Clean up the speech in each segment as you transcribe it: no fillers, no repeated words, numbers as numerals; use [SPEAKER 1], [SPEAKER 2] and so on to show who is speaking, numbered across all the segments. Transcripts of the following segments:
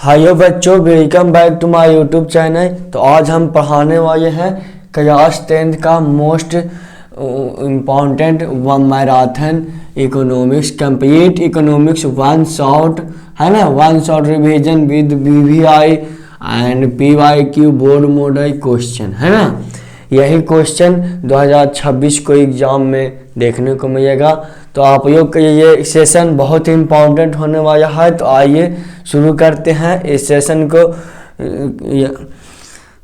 [SPEAKER 1] हायो बच्चों, welcome back to my YouTube channel. तो आज हम पढ़ाने वाले हैं क्लास 10th का most important marathon economics, complete economics one shot, है ना, one shot revision with BVI and PYQ board model question, है ना। यही क्वेश्चन 2026 को एग्जाम में देखने को मिलेगा। तो आप लोग का ये सेशन बहुत ही इम्पोर्टेंट होने वाला है। तो आइए शुरू करते हैं इस सेशन को,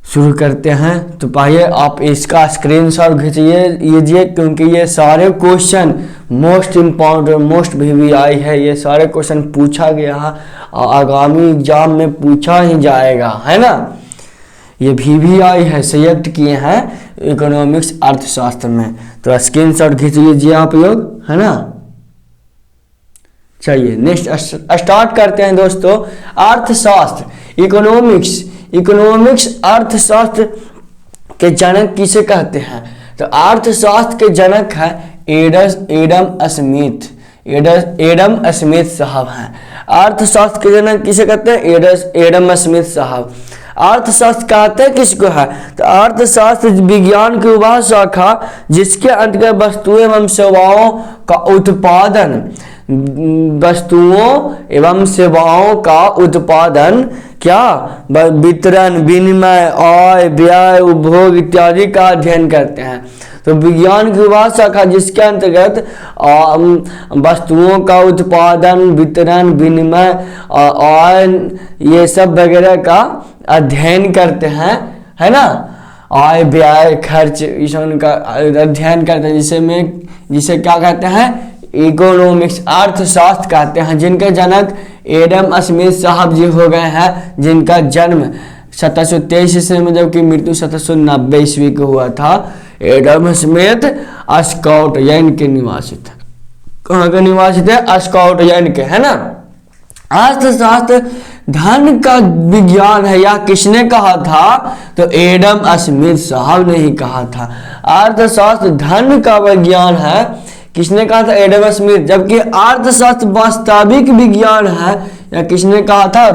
[SPEAKER 1] शुरू करते हैं। तो पहले आप इसका स्क्रीनशॉट लीजिए क्योंकि ये सारे question most important, most VVI है। ये सारे क्वेश्चन पूछा गया है और आगामी एग्जाम में पूछा ही जाएगा, है ना। ये VVI है, सिलेक्ट किए हैं इकोनॉमिक्स अर्थशास्त्र में। तो स्क्रीनशॉट खींच लीजिए आप लोग, है ना। चलिए नेक्स्ट स्टार्ट करते हैं दोस्तों। अर्थशास्त्र इकोनॉमिक्स अर्थशास्त्र के जनक किसे कहते हैं? तो अर्थशास्त्र के जनक है एडम स्मिथ साहब हैं। अर्थशास्त्र के जनक किसे कहते हैं? एडम स्मिथ साहब। अर्थशास्त्र कहते हैं किसको है? तो अर्थशास्त्र विज्ञान की वह शाखा जिसके अंतर्गत वस्तुओं एवं सेवाओं का उत्पादन, वस्तुओं एवं सेवाओं का उत्पादन, क्या, वितरण, विनिमय, आय, व्यय, उपभोग इत्यादि का अध्ययन करते हैं। तो विज्ञान की वह शाखा जिसके अंतर्गत वस्तुओं का उत्पादन, वितरण, विनिमय, आय, ये सब वगैरह का अध्ययन करते हैं, है ना। आय, व्यय, खर्च, इस का अध्ययन करते हैं, जिसे क्या कहते हैं? इकोनॉमिक्स अर्थशास्त्र कहते हैं। जिनके जनक एडम स्मिथ साहब जी हो गए हैं, जिनका जन्म 1723 ईस्वी में जबकि मृत्यु 1790 ईस्वी को हुआ था। एडम स्मिथ स्कॉटलैंड के निवासी थे। कहाँ के निवासी थे? स्कॉटलैंड के, है ना। अर्थशास्त्र धन का विज्ञान है, या किसने कहा था? तो एडम स्मिथ साहब ने ही कहा था। अर्थशास्त्र धन का विज्ञान है, किसने कहा था? Adam Smith. जबकि अर्थशास्त्र वास्तविक विज्ञान है, या किसने कहा था?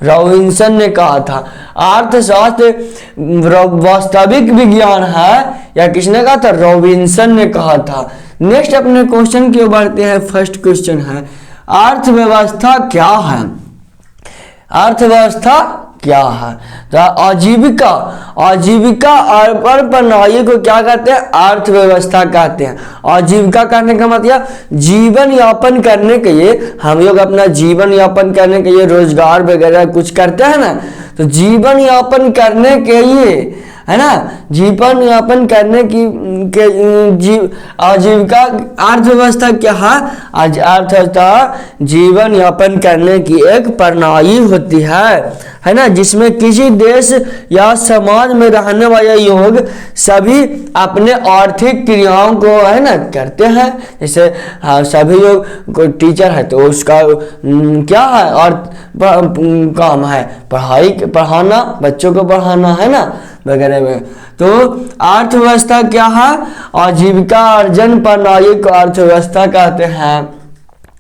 [SPEAKER 1] रॉबिन्सन ने कहा था। अर्थशास्त्र वास्तविक विज्ञान है, या किसने कहा था? रॉबिन्सन ने कहा था। नेक्स्ट अपने क्वेश्चन की ओर बढ़ते हैं। फर्स्ट क्वेश्चन है, अर्थव्यवस्था क्या है? अर्थव्यवस्था क्या है? तो आजीविका और प्रणाली को क्या कहते हैं? अर्थव्यवस्था कहते हैं। आजीविका कहने का मतलब जीवन यापन करने के लिए, हम लोग अपना जीवन यापन करने के लिए रोजगार वगैरह कुछ करते हैं ना। तो जीवन यापन करने के लिए, है ना, जीवन यापन करने की आजीविका अर्थव्यवस्था क्या है? अर्थव्यवस्था जीवन यापन करने की एक प्रणाली होती है ना, जिसमें किसी देश या समाज में रहने वाले लोग सभी अपने आर्थिक क्रियाओं को, है ना, करते हैं। जैसे हाँ, सभी लोग, कोई टीचर है तो उसका क्या है? और काम है पढ़ाना, बच्चों को पढ़ाना, है ना, वगैरह में। तो अर्थव्यवस्था क्या है? आजीविका अर्जन प्रणाली को अर्थव्यवस्था कहते हैं,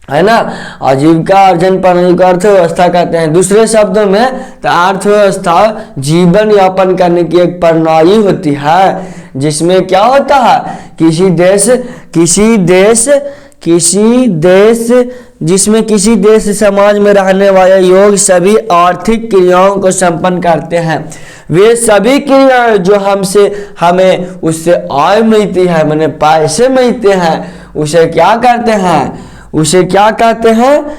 [SPEAKER 1] है ना। आजीविका अर्जन प्रणाली को अर्थव्यवस्था कहते हैं। दूसरे शब्दों में तो अर्थव्यवस्था जीवन यापन करने की एक प्रणाली होती है, जिसमें क्या होता है? जिसमें किसी देश समाज में रहने वाले लोग सभी आर्थिक क्रियाओं को संपन्न करते हैं। वे सभी क्रियाएं जो हमें उससे आय मिलती है, माने पैसे मिलते हैं, उसे क्या कहते हैं?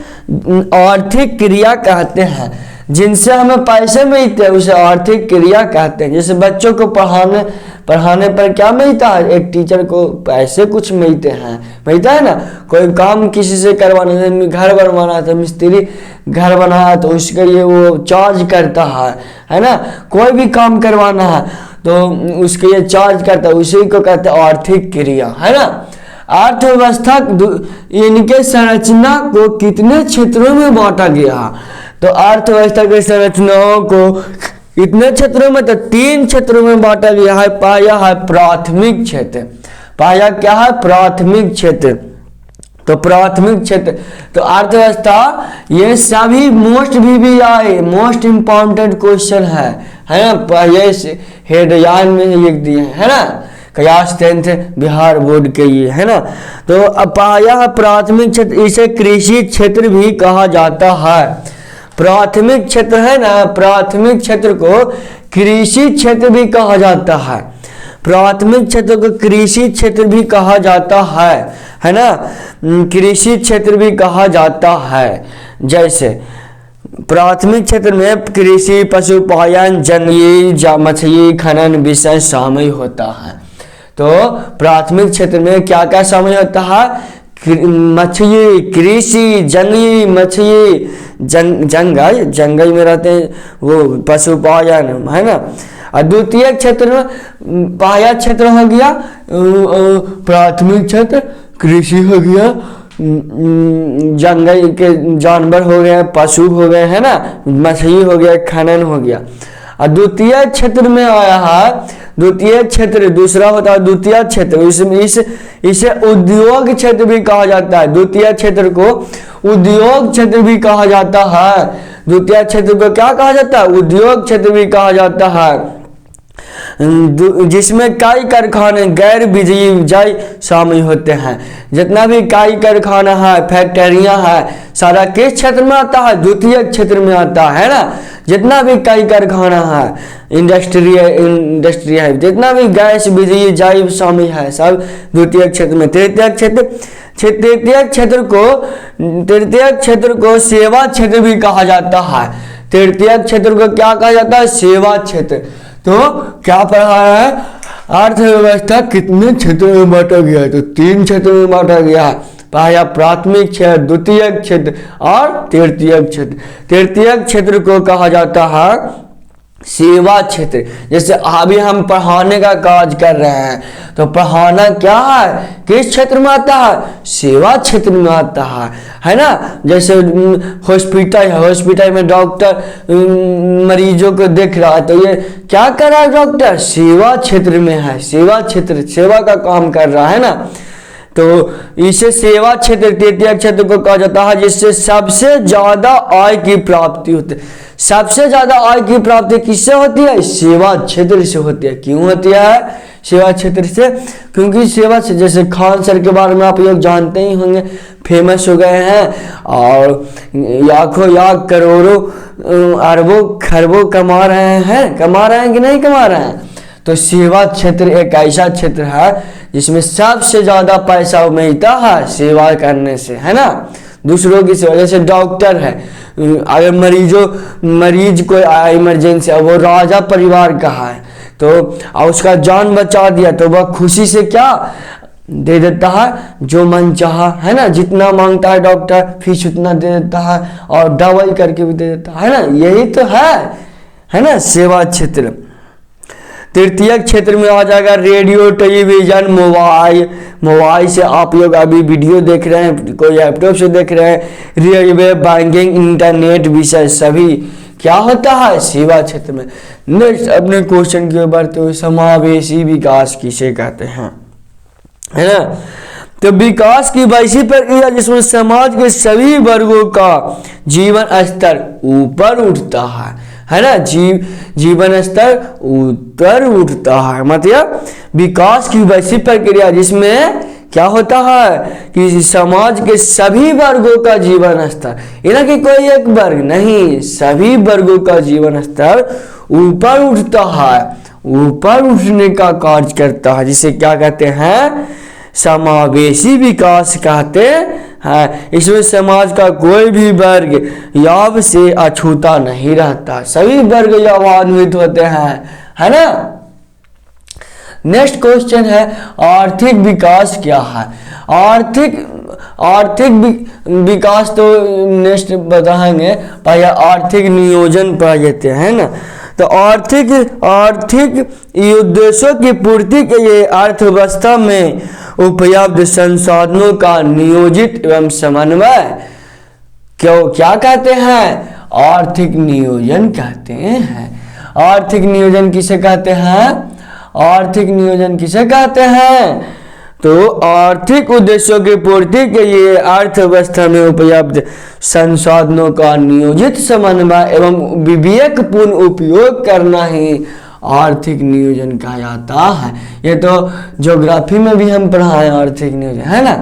[SPEAKER 1] आर्थिक क्रिया कहते हैं। जिनसे हमें पैसे मिलते हैं उसे आर्थिक क्रिया कहते हैं। जैसे बच्चों को पढ़ाने पर क्या मिलता है? एक टीचर को पैसे कुछ मिलते हैं, मिलता है ना। कोई काम किसी से करवाना है, घर बनवाना है तो मिस्त्री घर बनाया तो उसके लिए वो चार्ज करता है ना। कोई भी काम करवाना है तो उसके लिए चार्ज करता है, उसी को कहते हैं आर्थिक क्रिया, है ना। अर्थव्यवस्था इनके संरचना को कितने क्षेत्रों में बांटा गया? तो अर्थव्यवस्था के संरचनाओं को कितने क्षेत्रों में? तो 3 क्षेत्रों में बांटा गया है। पहला है प्राथमिक क्षेत्र। पहला क्या है? प्राथमिक क्षेत्र। तो प्राथमिक क्षेत्र, तो अर्थव्यवस्था, ये सभी मोस्ट इम्पॉर्टेंट क्वेश्चन है ना, ये हेडलाइन में लिख दिए है ना, क्लास 10th बिहार बोर्ड के ये है ना। तो अपाया प्राथमिक क्षेत्र, इसे कृषि क्षेत्र भी कहा जाता है। प्राथमिक क्षेत्र है ना, प्राथमिक क्षेत्र को कृषि क्षेत्र भी कहा जाता है। प्राथमिक क्षेत्र को कृषि क्षेत्र भी कहा जाता है ना, कृषि क्षेत्र भी कहा जाता है। जैसे प्राथमिक क्षेत्र में कृषि, पशुपालन, जंगली, मछली खनन विषय शामिल होता है। तो प्राथमिक क्षेत्र में क्या क्या शामिल होता है? मछली, कृषि, जंगली मछली, जंगल में रहते हैं वो, पशुपालन है ना। और द्वितीय क्षेत्र में पहला क्षेत्र हो गया प्राथमिक क्षेत्र, कृषि हो गया, जंगल के जानवर हो गए, पशु हो गए है ना, मछली हो गया, खनन हो गया। और द्वितीय क्षेत्र में आया है, द्वितीय क्षेत्र दूसरा होता है द्वितीय क्षेत्र, इसे उद्योग क्षेत्र भी कहा जाता है। द्वितीय क्षेत्र को उद्योग क्षेत्र भी कहा जाता है। द्वितीय क्षेत्र को क्या कहा जाता है? उद्योग क्षेत्र भी कहा जाता है, जिसमें कई कारखाने, गैर बिजली जय शामिल होते हैं। जितना भी कई कारखाना है, फैक्ट्रियां है, सारा किस क्षेत्र में आता है? द्वितीय क्षेत्र में आता है ना। जितना भी कई कारखाना है, इंडस्ट्री है, जितना भी गैस बिजली जय शामिल है, सब द्वितीय क्षेत्र में। तृतीय क्षेत्र को सेवा क्षेत्र भी कहा जाता है। तृतीय क्षेत्र को क्या कहा जाता है? सेवा क्षेत्र। तो क्या पढ़ा है? अर्थव्यवस्था कितने क्षेत्रों में बांटा गया है? तो 3 क्षेत्रों में बांटा गया है। पहला प्राथमिक क्षेत्र, द्वितीय क्षेत्र और तृतीय क्षेत्र। तृतीय क्षेत्र को कहा जाता है सेवा क्षेत्र। जैसे अभी हम पढ़ाने का कार्य कर रहे हैं, तो पढ़ाना क्या है? किस क्षेत्र में आता है? सेवा क्षेत्र में आता है ना। जैसे हॉस्पिटल है, हॉस्पिटल में डॉक्टर मरीजों को देख रहा है, तो ये क्या कर रहा है डॉक्टर? सेवा क्षेत्र में है, सेवा क्षेत्र, सेवा का काम कर रहा है ना। तो इसे सेवा क्षेत्र, तृतीय क्षेत्र को कहा जाता है, जिससे सबसे ज्यादा आय की प्राप्ति होती है। सबसे ज्यादा आय की प्राप्ति किससे होती है? सेवा क्षेत्र से होती है। क्यों होती है? सेवा क्षेत्र से, क्योंकि सेवा से, जैसे खान सर के बारे में आप लोग जानते ही होंगे, फेमस हो गए हैं और लाखों लाख करोड़ों अरबों खरबों कमा रहे हैं कि नहीं कमा रहे हैं। तो सेवा क्षेत्र एक ऐसा क्षेत्र है जिसमें सबसे ज्यादा पैसा मिलता है सेवा करने से, है ना। दूसरों की सेवा, जैसे डॉक्टर है, अगर मरीज कोई इमरजेंसी है, वो राजा परिवार का है, तो उसका जान बचा दिया, तो वह खुशी से क्या दे देता है? जो मन चाहा, है ना। जितना मांगता है डॉक्टर फीस उतना दे देता है, और डबल करके भी दे देता है ना। यही तो है ना सेवा क्षेत्र। तृतीय क्षेत्र में आ जाएगा रेडियो, टेलीविजन, मोबाइल से आप लोग अभी वीडियो देख रहे हैं, कोई लैपटॉप से देख रहे हैं, रेलवे, बैंकिंग, इंटरनेट विषय सभी क्या होता है? सेवा क्षेत्र में। नेक्स्ट अपने क्वेश्चन की ओर बढ़ते हुए, समावेशी विकास किसे कहते हैं, है ना। तो विकास की वैसी प्रक्रिया जिसमें समाज के सभी वर्गों का जीवन स्तर ऊपर उठता है ना। जीवन स्तर ऊपर उठता है, मतलब विकास की वैसी प्रक्रिया जिसमें क्या होता है कि समाज के सभी वर्गों का जीवन स्तर, यानी कि कोई एक वर्ग नहीं, सभी वर्गों का जीवन स्तर ऊपर उठता है, ऊपर उठने का कार्य करता है, जिसे क्या कहते हैं? समावेशी विकास कहते हैं। इसमें समाज का कोई भी वर्ग लाभ से अछूता नहीं रहता, सभी वर्ग लाभान्वित होते हैं, है ना। नेक्स्ट क्वेश्चन है आर्थिक विकास क्या है? आर्थिक विकास तो नेक्स्ट बताएंगे, पहले आर्थिक नियोजन पढ़ लेते हैं ना। तो आर्थिक उद्देश्यों की पूर्ति के लिए अर्थव्यवस्था में उपलब्ध संसाधनों का नियोजित एवं समन्वय क्या कहते हैं? आर्थिक नियोजन कहते हैं। आर्थिक नियोजन किसे कहते हैं? आर्थिक नियोजन किसे कहते हैं? तो आर्थिक उद्देश्यों की पूर्ति के लिए अर्थव्यवस्था में उपलब्ध संसाधनों का नियोजित समन्वय एवं विवेकपूर्ण उपयोग करना ही आर्थिक नियोजन कहा जाता है। ये तो ज्योग्राफी में भी हम पढ़ाए आर्थिक नियोजन, है ना।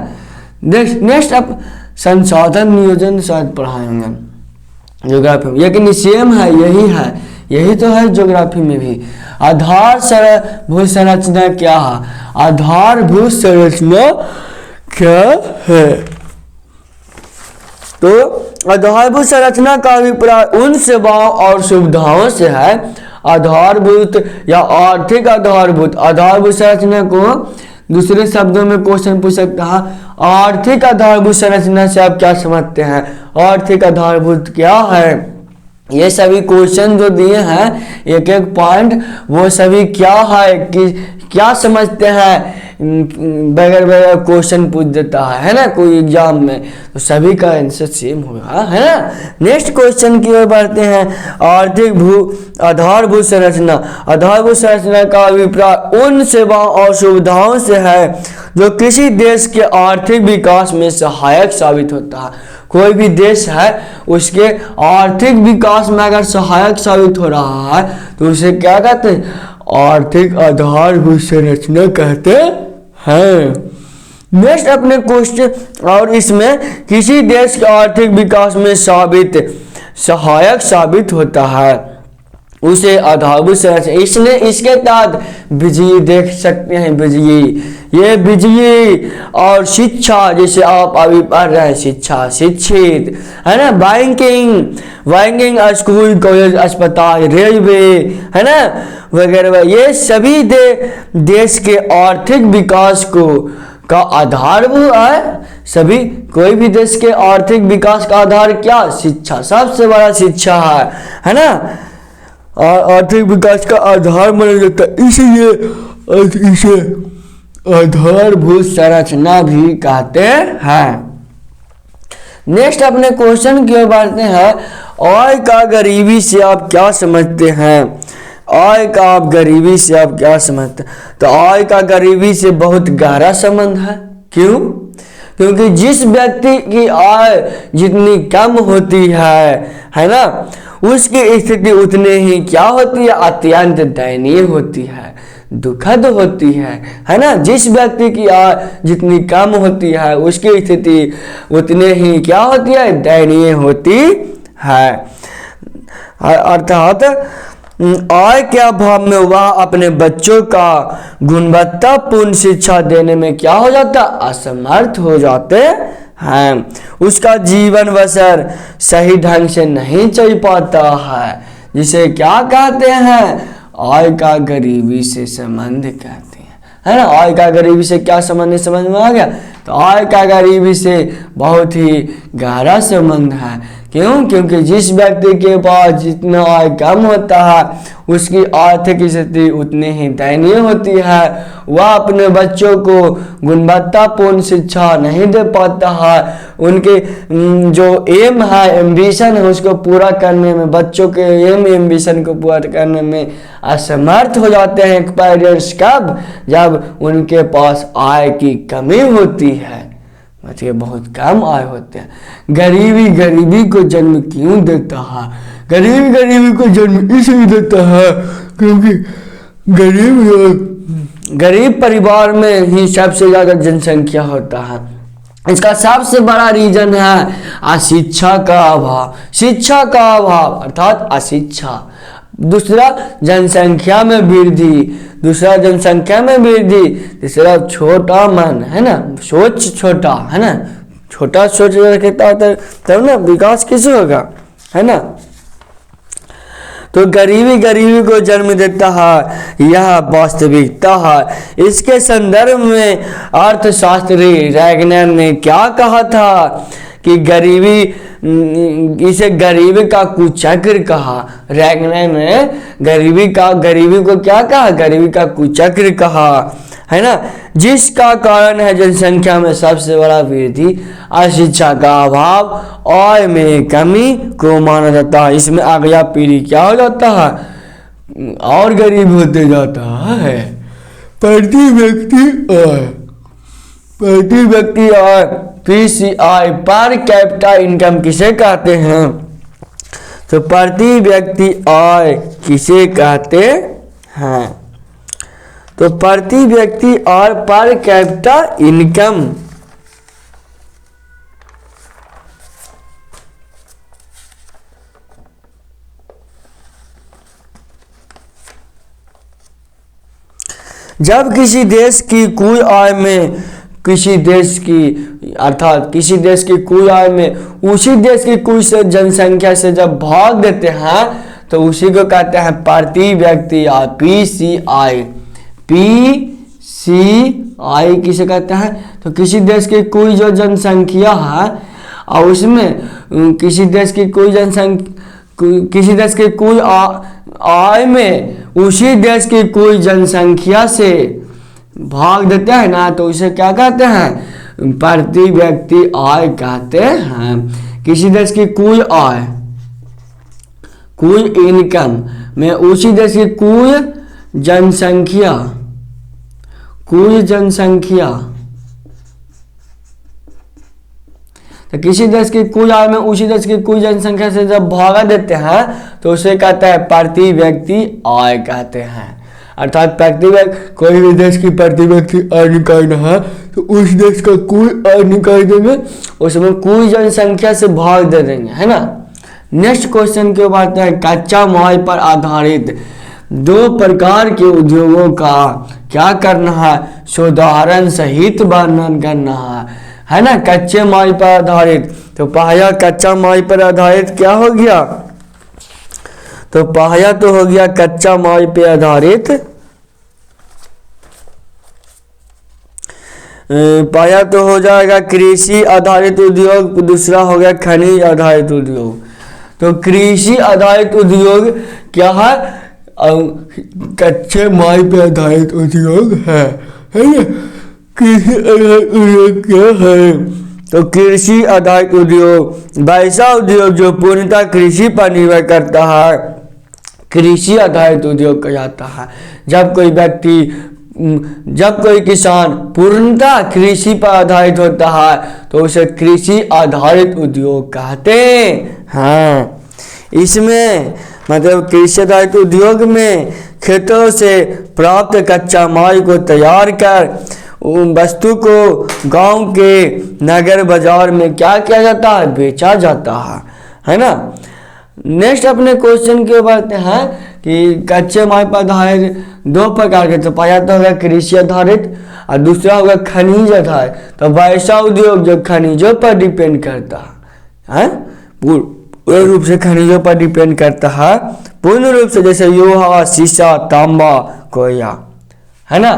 [SPEAKER 1] नेक्स्ट अब संसाधन नियोजन शायद पढ़ाए होंगे ज्योग्राफी में, लेकिन सेम है, यही तो है ज्योग्राफी में भी। आधारभूत संरचना क्या है? आधारभूत संरचना क्या है? तो आधारभूत संरचना का अभिप्राय उन सेवाओं और सुविधाओं से है। आधारभूत या आर्थिक आधारभूत संरचना को दूसरे शब्दों में क्वेश्चन पूछ सकता है, आर्थिक आधारभूत संरचना से आप क्या समझते हैं? आर्थिक आधारभूत क्या है? ये सभी क्वेश्चन जो दिए हैं एक एक पॉइंट, वो सभी क्या है कि क्या समझते हैं, बगैर क्वेश्चन पूछ देता है ना कोई एग्जाम में, तो सभी का आंसर सेम होगा, है ना। नेक्स्ट क्वेश्चन की ओर बढ़ते हैं। आधारभूत संरचना का अभिप्राय उन सेवाओं और सुविधाओं से है जो किसी देश के आर्थिक विकास में सहायक साबित होता है। कोई भी देश है उसके आर्थिक विकास में अगर सहायक साबित हो रहा है तो उसे क्या कहते हैं? आर्थिक आधारभूत संरचना कहते हैं। नेक्स्ट अपने क्वेश्चन, और इसमें किसी देश के आर्थिक विकास में सहायक साबित होता है उसे आधारभूत संरचना। इसके तहत बिजली देख सकते हैं, बिजली और शिक्षा, जैसे आप अभी पढ़ रहे हैं शिक्षित, है ना। बैंकिंग स्कूल कॉलेज अस्पताल रेलवे, है ना, वगैरह, ये सभी देश के आर्थिक विकास का आधार है। सभी कोई भी देश के आर्थिक विकास का आधार क्या? शिक्षा, सबसे बड़ा शिक्षा है ना। आर्थिक विकास का आधार माना जाता है, इसलिए इसे आधारभूत संरचना भी कहते हैं। नेक्स्ट अपने क्वेश्चन की ओर बढ़ते हैं। आय का गरीबी से आप क्या समझते हैं? आय का आप गरीबी से आप क्या समझते हैं? तो आय का गरीबी से बहुत गहरा संबंध है। क्यों? क्योंकि जिस व्यक्ति की आय जितनी कम होती है ना, उसकी स्थिति उतने ही क्या होती है? अत्यंत दयनीय होती है, दुखद होती है ना। जिस व्यक्ति की आय जितनी कम होती है उसकी स्थिति उतने ही क्या होती है? दयनीय होती है। अर्थात आय के अभाव में वह अपने बच्चों का गुणवत्तापूर्ण शिक्षा देने में क्या हो जाता? असमर्थ हो जाते हैं। उसका जीवन बसर सही ढंग से नहीं चल पाता है, जिसे क्या कहते हैं? आय का गरीबी से संबंध कहते हैं, है ना। आय का गरीबी से क्या संबंध, समझ में आ गया? तो आय का गरीबी से बहुत ही गहरा संबंध है। क्यों? क्योंकि जिस व्यक्ति के पास जितना आय कम होता है उसकी आर्थिक स्थिति उतनी ही दयनीय होती है। वह अपने बच्चों को गुणवत्तापूर्ण शिक्षा नहीं दे पाता है। उनके जो एम है, एम्बिशन है, उसको पूरा करने में, बच्चों के एम्बिशन को पूरा करने में असमर्थ हो जाते हैं पेरेंट्स। कब? जब उनके पास आय की कमी होती है, बच्चे बहुत कम आय होते हैं। गरीबी को जन्म क्यों देता है? गरीबी को जन्म इसलिए देता है क्योंकि गरीब परिवार में ही सबसे ज्यादा जनसंख्या होता है। इसका सबसे बड़ा रीजन है अशिक्षा का अभाव, अर्थात अशिक्षा। दूसरा जनसंख्या में वृद्धि, तीसरा छोटा मन, है ना, सोच छोटा, है ना, छोटा सोच रखता तब ना विकास कैसे होगा, है ना। तो गरीबी को जन्म देता है, यह वास्तविकता है। इसके संदर्भ में अर्थशास्त्री रैगनर ने क्या कहा था कि इसे गरीबी का कुचक्र कहा। रैगनर ने गरीबी को क्या कहा? गरीबी का कुचक्र कहा, है ना, जिसका कारण है जनसंख्या में सबसे बड़ा वृद्धि, अशिक्षा का अभाव, आय में कमी को माना जाता है। इसमें अगला पीढ़ी क्या हो जाता है? और गरीब होते जाता है। प्रति व्यक्ति आय प्रति व्यक्ति और पीसीआई पर कैपिटा इनकम किसे कहते हैं? तो प्रति व्यक्ति आय किसे कहते हैं? तो प्रति व्यक्ति और पर कैपिटा इनकम जब किसी देश की कुल आय में किसी देश की अर्थात किसी देश की कुल आय में उसी देश की कुल से जनसंख्या से जब भाग देते हैं तो उसी को कहते हैं प्रति व्यक्ति आय, पीसीआई। पीसीआई किसे कहते हैं? तो किसी देश की कुल जो जनसंख्या है और उसमें किसी देश की कुल किसी देश की कुल आय में उसी देश की कुल जनसंख्या से भाग देते हैं ना, तो उसे क्या कहते हैं? प्रति व्यक्ति आय कहते हैं। किसी देश की कुल आय, कुल इनकम में उसी देश की कुल जनसंख्या तो किसी देश की कुल आय में उसी देश की कुल जनसंख्या से जब भागा देते हैं तो उसे कहते हैं प्रति व्यक्ति आय कहते हैं। अर्थात प्रति व्यक्ति कोई भी देश की प्रति व्यक्ति आय निकालना है तो उस देश का कुल आय निकाल देंगे, उसमें कुल जनसंख्या से भाग दे देंगे, है ना। नेक्स्ट क्वेश्चन की बात है कच्चा माल पर आधारित 2 प्रकार के उद्योगों का क्या करना है? उदाहरण सहित वर्णन करना है ना। कच्चे माल पर आधारित, तो पहला कच्चा माल पर आधारित क्या हो गया? तो पहला तो हो गया कच्चा माल पे आधारित, पहला तो हो जाएगा कृषि आधारित उद्योग, दूसरा हो गया खनिज आधारित उद्योग। तो कृषि आधारित उद्योग क्या है? कच्चे माल पे आधारित उद्योग है ना। कृषि आधारित उद्योग क्या है? तो कृषि आधारित उद्योग वैसा उद्योग जो पूर्णतः कृषि पर निर्भर करता है, कृषि आधारित उद्योग कहलाता है। जब कोई किसान पूर्णतः कृषि पर आधारित होता है तो उसे कृषि आधारित उद्योग कहते हैं। इसमें मतलब कृषि आधारित उद्योग में खेतों से प्राप्त कच्चा माल को तैयार कर वस्तु को गांव के नगर बाजार में क्या किया जाता है? बेचा जाता है ना। नेक्स्ट अपने क्वेश्चन के बढ़ते हैं कि कच्चे माल पर आधारित 2 प्रकार के, तो पहला तो होगा कृषि आधारित और दूसरा होगा खनिज आधारित। तो वैसा उद्योग जो खनिजों पर डिपेंड करता है, पूर्ण रूप से खनिजों पर डिपेंड करता है, पूर्ण रूप से, जैसे लोहा, शीशा, तांबा, कोयला, है ना।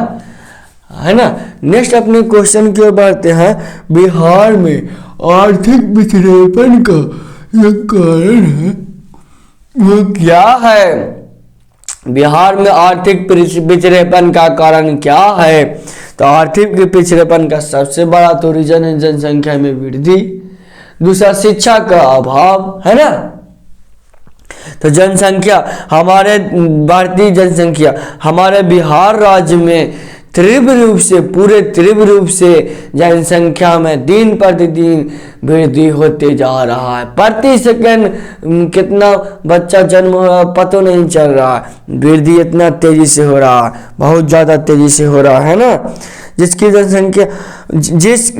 [SPEAKER 1] नेक्स्ट अपने क्वेश्चन की ओर बढ़ते हैं। बिहार में आर्थिक पिछड़ेपन का जो कारण है वो क्या है? बिहार में आर्थिक पिछड़ेपन का कारण क्या है? तो आर्थिक पिछड़ेपन का सबसे बड़ा तो रीजन है जनसंख्या में वृद्धि, दूसरा शिक्षा का अभाव, है ना। तो जनसंख्या, हमारे भारतीय जनसंख्या हमारे बिहार राज्य में पूरे तीव्र रूप से जनसंख्या में दिन प्रतिदिन वृद्धि होते जा रहा है। प्रति सेकंड कितना बच्चा जन्म हो रहा है पता नहीं चल रहा है, वृद्धि इतना तेजी से हो रहा है, बहुत ज़्यादा तेजी से हो रहा है ना।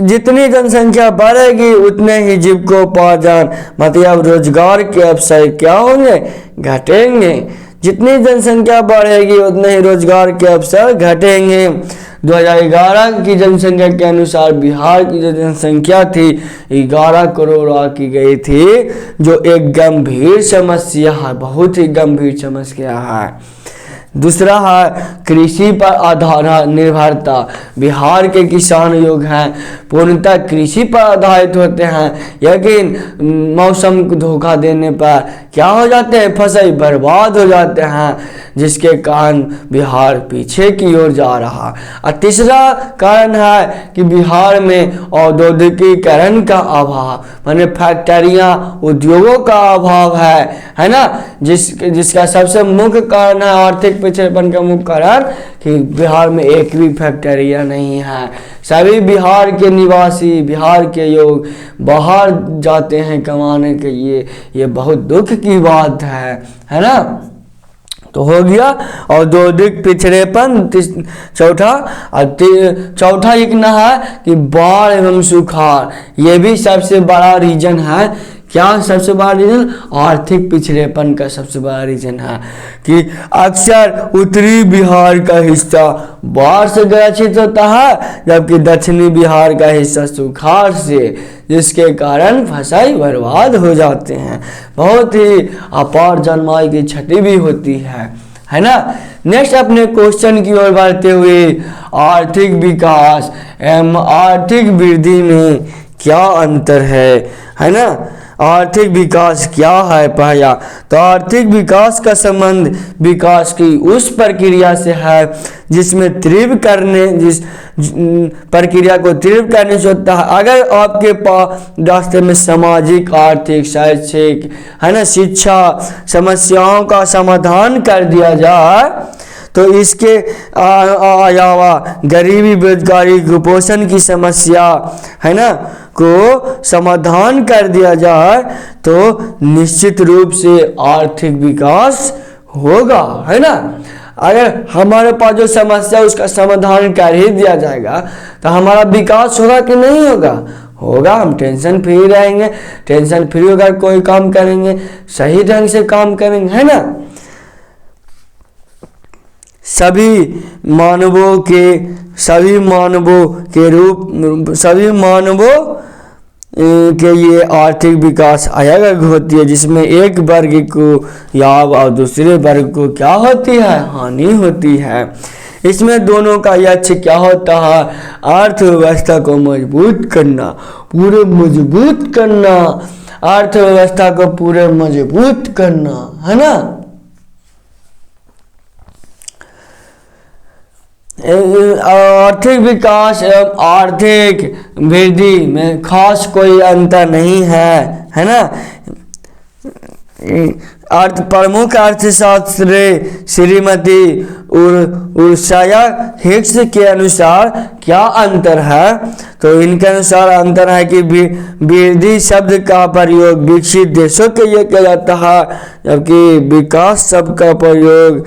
[SPEAKER 1] जितनी जनसंख्या बढ़ेगी उतने ही जीविकोपार्जन मतलब रोजगार के अवसर क्या होंगे? घटेंगे। जितनी जनसंख्या बढ़ेगी उतने ही रोजगार के अवसर घटेंगे। 2011 की जनसंख्या के अनुसार बिहार की जो जनसंख्या थी 11 करोड़ की गई थी, जो एक गंभीर समस्या है, बहुत ही गंभीर समस्या है। दूसरा है कृषि पर आधार निर्भरता। बिहार के किसान लोग हैं पूर्णतः कृषि पर आधारित होते हैं, लेकिन मौसम को धोखा देने पर क्या हो जाते हैं? फसल बर्बाद हो जाते हैं, जिसके कारण बिहार पीछे की ओर जा रहा है। और तीसरा कारण है कि बिहार में औद्योगिकीकरण का अभाव, माने फैक्ट्रियाँ, उद्योगों का अभाव है ना, जिसका सबसे मुख्य कारण है आर्थिक पिछड़ेपन का मुख्य कारण कि बिहार में एक भी फैक्ट्रिया नहीं है। सभी बिहार के निवासी, बिहार के लोग बाहर जाते हैं कमाने के लिए। ये बहुत दुख की बात है ना। तो हो गया औद्योगिक पिछड़ेपन। चौथा एक ना है कि बाढ़ एवं सुखाड़। ये भी सबसे बड़ा रीजन है। क्या सबसे बड़ा रीजन? आर्थिक पिछड़ेपन का सबसे बड़ा रीजन है कि अक्सर उत्तरी बिहार का हिस्सा बाढ़ से ग्रसित होता है, जबकि दक्षिणी बिहार का हिस्सा सुखाड़ से, जिसके कारण फसल बर्बाद हो जाते हैं। बहुत ही अपार जानमाल की क्षति भी होती है ना। नेक्स्ट अपने क्वेश्चन की ओर बढ़ते हुए, आर्थिक विकास एवं आर्थिक वृद्धि में क्या अंतर है ना। आर्थिक विकास क्या है? पहला तो आर्थिक विकास का संबंध विकास की उस प्रक्रिया से है जिस प्रक्रिया को तीव्र करने से होता है। अगर आपके पास रास्ते में सामाजिक, आर्थिक, शैक्षिक है ना, शिक्षा समस्याओं का समाधान कर दिया जाए, तो इसके अलावा गरीबी, बेरोजगारी, कुपोषण की समस्या है ना को समाधान कर दिया जाए, तो निश्चित रूप से आर्थिक विकास होगा, है ना। अगर हमारे पास जो समस्या उसका समाधान कर ही दिया जाएगा तो हमारा विकास होगा कि नहीं होगा? होगा। हम टेंशन फ्री रहेंगे, टेंशन फ्री होकर कोई काम करेंगे, सही ढंग से काम करेंगे, है ना। सभी मानवों के लिए आर्थिक विकास अलग होती है, जिसमें एक वर्ग को लाभ और दूसरे वर्ग को क्या होती है? हानि होती है। इसमें दोनों का लक्ष्य क्या होता है? अर्थव्यवस्था को मजबूत करना, अर्थव्यवस्था को पूरे मजबूत करना, है ना। आर्थिक विकास एवं आर्थिक वृद्धि में खास कोई अंतर नहीं है ना। प्रमुख अर्थशास्त्री श्रीमती उर्साया हिक्स के अनुसार क्या अंतर है? तो इनके अनुसार अंतर है कि वृद्धि शब्द का प्रयोग विकसित देशों के लिए किया जाता है, जबकि विकास शब्द का प्रयोग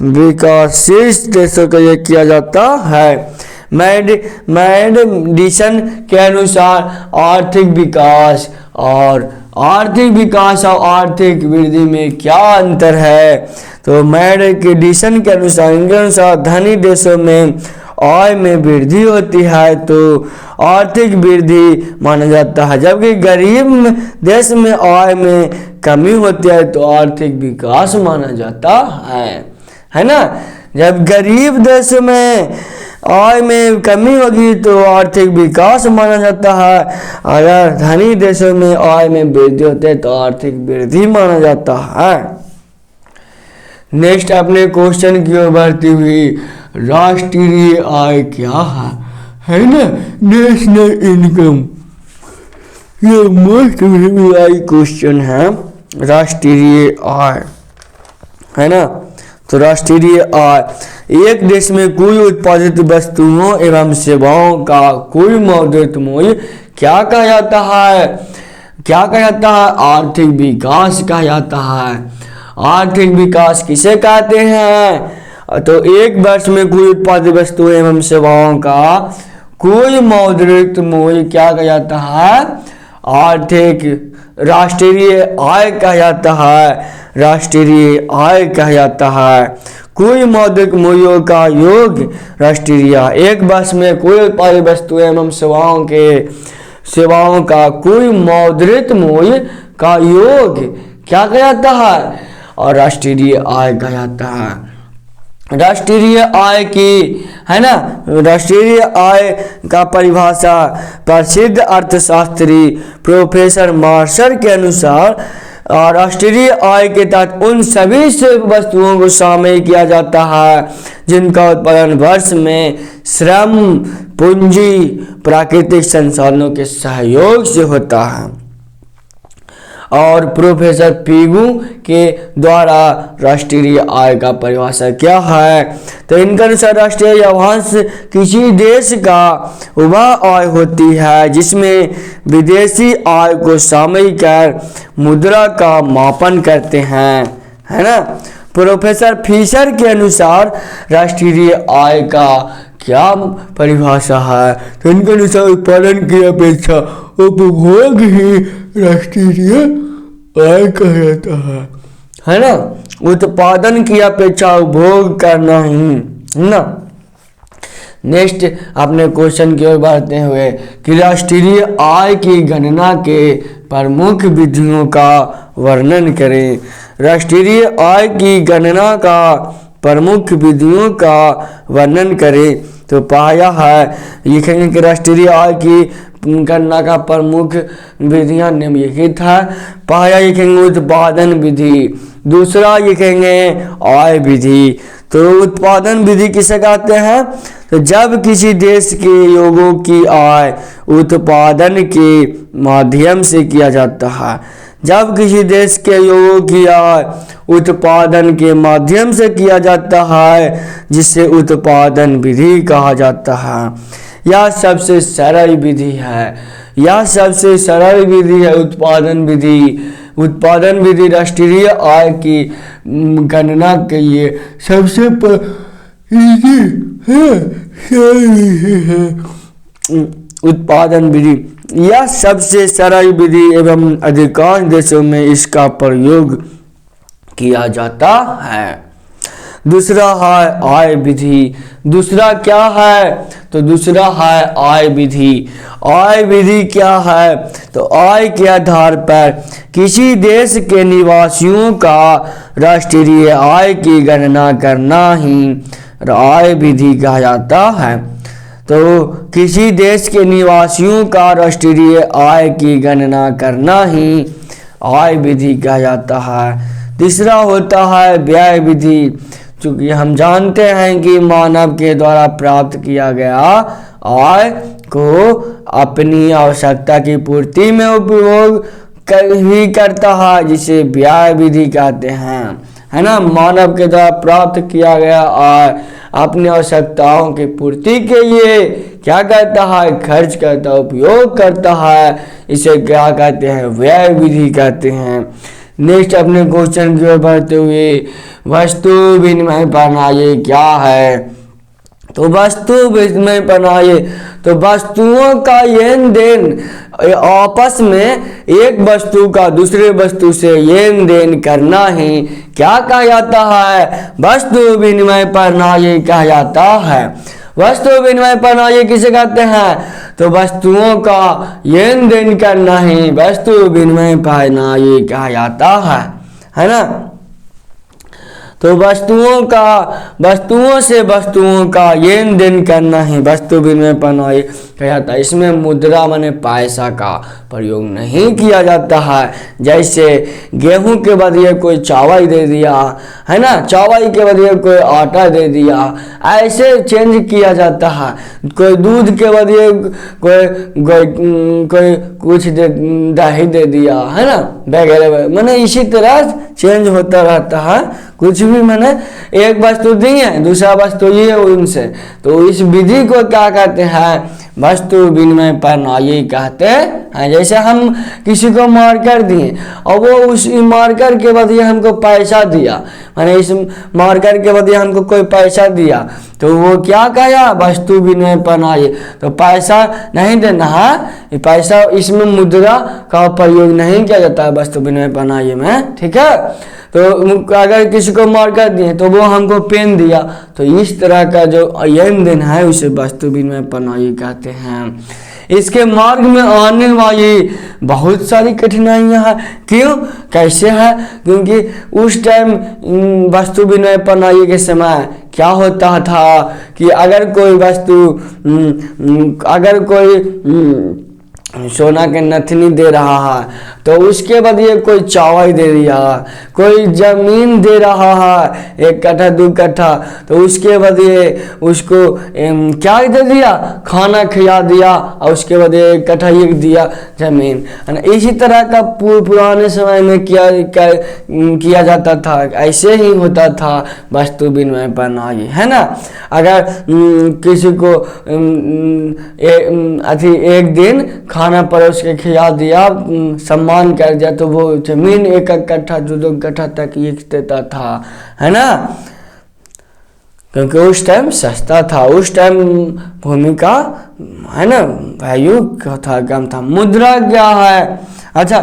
[SPEAKER 1] विकासशील देशों के लिए किया जाता है। मेडिसन के अनुसार आर्थिक विकास और आर्थिक वृद्धि में क्या अंतर है? तो मेडिसन के अनुसार धनी देशों में आय में वृद्धि होती है तो आर्थिक वृद्धि माना जाता है, जबकि गरीब देश में आय में कमी होती है तो आर्थिक विकास माना जाता है ना। जब गरीब देश में आय में कमी होगी तो आर्थिक विकास माना जाता है, अगर धनी देशों में आय में वृद्धि होती है तो आर्थिक वृद्धि माना जाता है। नेक्स्ट अपने क्वेश्चन की ओर बढ़ती हुई, राष्ट्रीय आय क्या है ना, नेशनल इनकम। ये मोस्ट क्वेश्चन है, राष्ट्रीय आय, है ना। तो राष्ट्रीय आय एक देश में कुल उत्पादित वस्तुओं एवं सेवाओं का कुल मौद्रिक मूल्य क्या कहा जाता है? आर्थिक विकास कहा जाता है। आर्थिक विकास किसे कहते हैं? तो एक वर्ष में कुल उत्पादित वस्तुओं एवं सेवाओं का कुल मौद्रिक मूल्य क्या कहा जाता है? राष्ट्रीय आय कहा जाता है। राष्ट्रीय आय कहा जाता है। कुल मौद्रिक मूल्यों का योग राष्ट्रीय आय। एक वर्ष में कुल उत्पादित वस्तुएं एवं सेवाओं का कुल मौद्रिक मूल्य का योग क्या कहा जाता है? और राष्ट्रीय आय कहा जाता है। राष्ट्रीय आय की, है ना, राष्ट्रीय आय का परिभाषा प्रसिद्ध अर्थशास्त्री प्रोफेसर मार्शल के अनुसार राष्ट्रीय आय के तहत उन सभी वस्तुओं को शामिल किया जाता है जिनका उत्पादन वर्ष में श्रम, पूंजी, प्राकृतिक संसाधनों के सहयोग से होता है। और प्रोफेसर पीगू के द्वारा राष्ट्रीय आय का परिभाषा क्या है? तो इनके अनुसार राष्ट्रीय लाभांश किसी देश का वह आय होती है जिसमें विदेशी आय को शामिल कर मुद्रा का मापन करते हैं, है ना। प्रोफेसर फिशर के अनुसार राष्ट्रीय आय का क्या परिभाषा है? तो इनके अनुसार उत्पादन की अपेक्षा उपभोग ही राष्ट्रीय आय कहा जाता है ना। उत्पादन की अपेक्षा उपभोग करना ही, है ना। नेक्स्ट अपने क्वेश्चन की ओर बढ़ते हुए कि राष्ट्रीय आय की गणना के प्रमुख विधियों का वर्णन करें। राष्ट्रीय आय की गणना का प्रमुख विधियों का वर्णन करें। तो पाया है लिखेंगे कि राष्ट्रीय आय की गणना का प्रमुख विधियां निम्नलिखित है। पहला लिखेंगे उत्पादन विधि, दूसरा लिखेंगे आय विधि। तो उत्पादन विधि किसे कहते हैं? तो जब किसी देश के लोगों की आय उत्पादन के माध्यम से किया जाता है, जब किसी देश के लोगों की आय उत्पादन के माध्यम से किया जाता है जिसे उत्पादन विधि कहा जाता है। यह सबसे सरल विधि है, यह सबसे सरल विधि है उत्पादन विधि। उत्पादन विधि राष्ट्रीय आय की गणना के लिए सबसे उत्पादन विधि यह सबसे सरल विधि एवं अधिकांश देशों में इसका प्रयोग किया जाता है। दूसरा है आय विधि। दूसरा क्या है? तो दूसरा है आय विधि। आय विधि क्या है? तो आय के आधार पर किसी देश के निवासियों का राष्ट्रीय आय की गणना करना ही आय विधि कहा जाता है। तो किसी देश के निवासियों का राष्ट्रीय आय की गणना करना ही आय विधि कहा जाता है। तीसरा होता है व्यय विधि। चूंकि हम जानते हैं कि मानव के द्वारा प्राप्त किया गया आय को अपनी आवश्यकता की पूर्ति में उपयोग ही करता है, जिसे व्यय विधि कहते हैं, है ना। मानव के द्वारा प्राप्त किया गया आय अपनी आवश्यकताओं की पूर्ति के लिए क्या करता है? खर्च करता, उपयोग करता है। इसे क्या कहते हैं? व्यय विधि कहते हैं। नेक्स्ट अपने क्वेश्चन की ओर बढ़ते हुए वस्तु विनिमय प्रणाली क्या है? तो वस्तु विनिमय प्रणाली तो वस्तुओं का लेन देन, आपस में एक वस्तु का दूसरे वस्तु से लेन देन करना ही क्या कहा जाता है? वस्तु विनिमय प्रणाली कहा जाता है। वस्तु विनिमय प्रणाली किसे कहते हैं? तो वस्तुओं का लेन देन करना ही वस्तु विनिमय प्रणाली कहा जाता है ना। तो वस्तुओं से वस्तुओं का लेन देन करना ही वस्तु विनिमय प्रणाली कहा जाता है। इसमें मुद्रा माने पैसा का प्रयोग नहीं किया जाता है। जैसे गेहूं के बदले कोई चावल दे दिया, है ना, चावल के बदले कोई आटा दे दिया, ऐसे चेंज किया जाता है। कोई दूध के बदले कोई कुछ दही दे दिया, है ना, वगैरह। माने इसी तरह चेंज होता रहता है। कुछ भी मैंने एक वस्तु दी है, दूसरा वस्तु ये उनसे, तो इस विधि को क्या कहते हैं? वस्तु विनिमय प्रणाली कहते हैं। जैसे हम किसी को मार्कर दिए और वो उस मार्कर के बदले हमको पैसा दिया, माने इस मार्कर के बदले हमको कोई पैसा दिया, तो वो क्या कहा? वस्तु विनिमय प्रणाली। तो पैसा नहीं देना है, पैसा इसमें मुद्रा का प्रयोग नहीं किया जाता है वस्तु विनिमय प्रणाली में, ठीक है। तो अगर किसी को मार्कर दिए तो वो हमको पेन दिया, तो इस तरह का जो लेन देन है उसे वस्तु विनिमय प्रणाली कहते हैं। इसके मार्ग में आने वाली बहुत सारी कठिनाइयां हैं। क्यों? कैसे है? क्योंकि उस टाइम वस्तु विनिमय प्रणाली के समय क्या होता था कि अगर कोई सोना के नथनी दे रहा है, तो उसके बदले कोई चावल दे दिया, कोई जमीन दे रहा है 1 कट्ठा 2 कट्ठा, तो उसके बदले उसको क्या दे दिया, खाना खिला दिया, और उसके बदले 1 कट्ठा 1 दिया जमीन, है ना। इसी तरह का पुराने समय में किया जाता था, ऐसे ही होता था वस्तु विनिमय प्रणाली, है ना। अगर किसी को एक दिन खाना परोस के खिला दिया, सम्मान कर दिया, तो वो जमीन 1 कट्ठा 2 कट्ठा तक लिख देता था, है ना। क्योंकि उस टाइम सस्ता था, उस टाइम भूमि का, है ना, वैल्यू था, कम था। मुद्रा क्या है? अच्छा,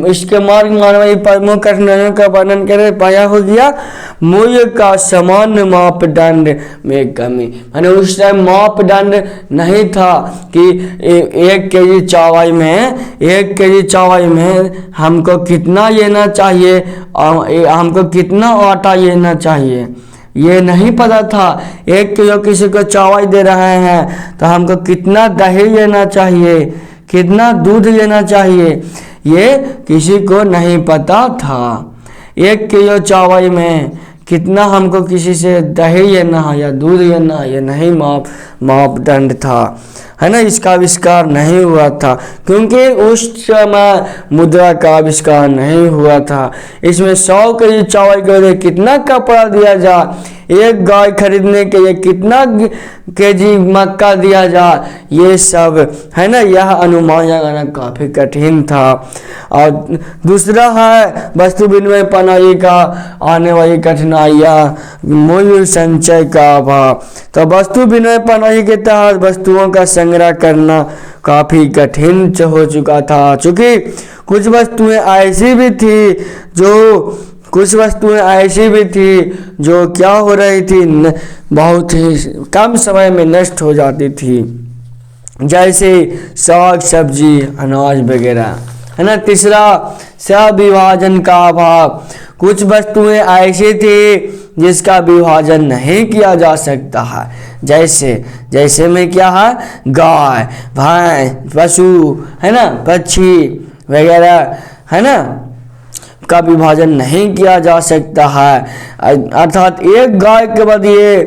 [SPEAKER 1] इसके मार्ग मानवीय प्रमुख कठिनाइयों का वर्णन करें। पाया हो गया मूल्य का सामान्य मापदंड में कमी, यानी उस टाइम मापदंड नहीं था कि 1 केजी चावल में हमको कितना लेना चाहिए, हमको कितना आटा लेना चाहिए, ये नहीं पता था। 1 किलो किसी को चावल दे रहे हैं तो हमको कितना दही लेना चाहिए, कितना दूध लेना चाहिए, ये किसी को नहीं पता था। 1 किलो चावल में कितना हमको किसी से दही लेना है या दूध लेना है, ये नहीं मापदंड था, है ना। इसका आविष्कार नहीं हुआ था क्योंकि उस समय मुद्रा का आविष्कार नहीं हुआ था। इसमें 100 केजी चावल के लिए कितना कपड़ा दिया जाए, 1 गाय खरीदने के लिए कितना केजी मक्का दिया जाए, ये सब, है ना, यह अनुमान लगाना काफ़ी कठिन था। और दूसरा है वस्तु विनिमय प्रणाली का आने वाली कठिनाइयाँ, मूल्य संचय का अभाव। तो वस्तु विनिमय प्रणाली के तहत वस्तुओं का संग्रह करना काफ़ी कठिन हो चुका था, चूँकि कुछ वस्तुएं ऐसी भी थी जो क्या हो रही थी, बहुत ही कम समय में नष्ट हो जाती थी, जैसे साग सब्जी अनाज वगैरह, है ना। तीसरा विभाजन का अभाव। कुछ वस्तुएं ऐसी थी जिसका विभाजन नहीं किया जा सकता है, जैसे में क्या है, गाय भैंस पशु, है ना, पक्षी वगैरह, है ना, का विभाजन नहीं किया जा सकता है। अर्थात 1 गाय के बदले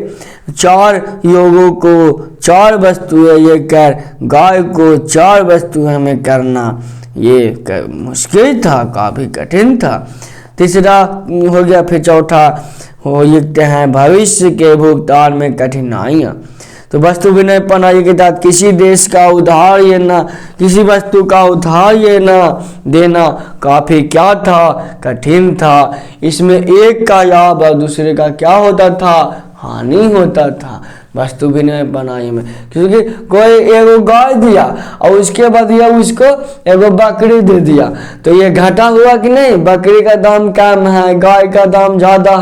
[SPEAKER 1] 4 लोगों को 4 वस्तुएं लेकर गाय को 4 वस्तुएं में करना, ये मुश्किल था, काफ़ी कठिन था। तीसरा हो गया। फिर चौथा हो लिखते हैं भविष्य के भुगतान में कठिनाइयाँ। तो वस्तु विनिमय प्रणाली के तहत किसी देश का उधार लेना, किसी वस्तु का उधार लेना देना काफ़ी क्या था, कठिन था। इसमें एक का लाभ और दूसरे का क्या होता था, हानि होता था वस्तु विनिमय प्रणाली में। क्योंकि कोई एगो गाय दिया और उसके बाद ये उसको एगो बकरी दे दिया, तो ये घाटा हुआ कि नहीं, बकरी का दाम कम है, गाय का दाम ज़्यादा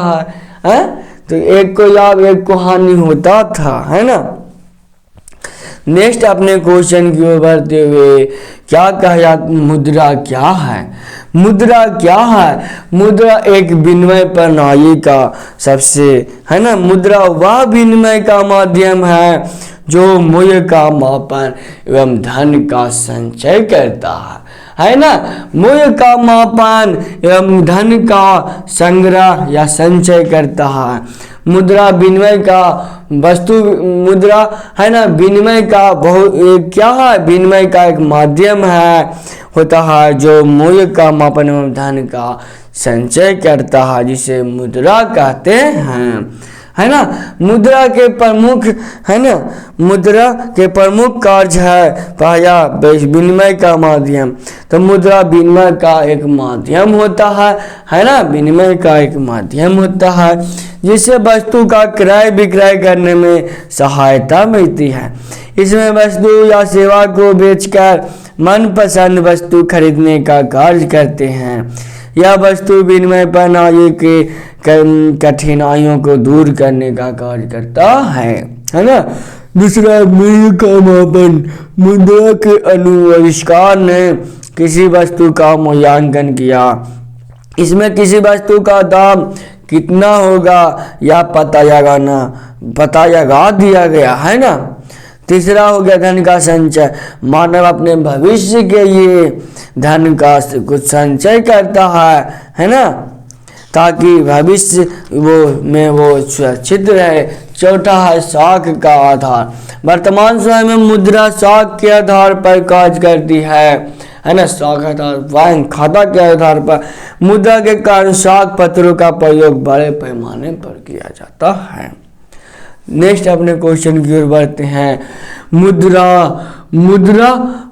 [SPEAKER 1] है, तो एक को लाभ एक को हानि होता था, है ना। नेक्स्ट अपने क्वेश्चन की ओर बढ़ते हुए क्या कहा, मुद्रा क्या है? मुद्रा क्या है? मुद्रा एक विनिमय प्रणाली का सबसे, है ना, मुद्रा वह विनिमय का माध्यम है जो मूल्य का मापन एवं धन का संचय करता है ना। मूल्य का मापन एवं धन का संग्रह या संचय करता है। मुद्रा विनिमय का मुद्रा, है ना, विनिमय का क्या है, विनिमय का एक माध्यम होता है जो मूल्य का मापन एवं धन का संचय करता है, जिसे मुद्रा कहते हैं, है ना। मुद्रा के प्रमुख, है ना, मुद्रा के प्रमुख कार्य है पहला विनिमय का माध्यम। तो मुद्रा विनिमय का एक माध्यम होता है ना, विनिमय का एक माध्यम होता है जिससे वस्तु का क्रय विक्रय करने में सहायता मिलती है। इसमें वस्तु या सेवा को बेचकर मनपसंद वस्तु खरीदने का कार्य करते हैं। यह वस्तु विनिमय प्रणाली के कठिनाइयों को दूर करने का कार्य करता है ना। दूसरा मूल्य का मापन। मुद्रा के आविष्कार ने किसी वस्तु का मूल्यांकन किया। इसमें किसी वस्तु का दाम कितना होगा या पता लगा दिया गया, है ना। तीसरा हो गया धन का संचय, मानव अपने भविष्य के लिए धन का कुछ संचय करता है ना, ताकि भविष्य वो सुरक्षित रहे। चौथा है साख का आधार, वर्तमान समय में मुद्रा साख के आधार पर कार्य करती है ना। साख आधार बैंक खाता के आधार पर मुद्रा के कारण साख पत्रों का प्रयोग बड़े पैमाने पर किया जाता है। नेक्स्ट अपने क्वेश्चन की ओर बढ़ते हैं।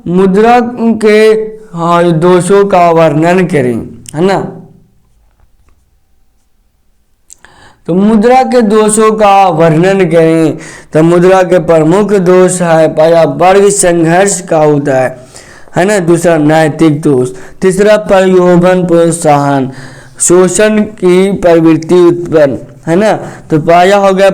[SPEAKER 1] मुद्रा के दोषों का वर्णन करें, है ना। तो मुद्रा के दोषों का वर्णन करें तो मुद्रा के प्रमुख दोष है, पहला वर्ग संघर्ष का उदय, है ना। दूसरा नैतिक दोष, तीसरा प्रलोभन प्रोत्साहन, शोषण की प्रवृत्ति उत्पन्न, है ना। तो पहला हो गया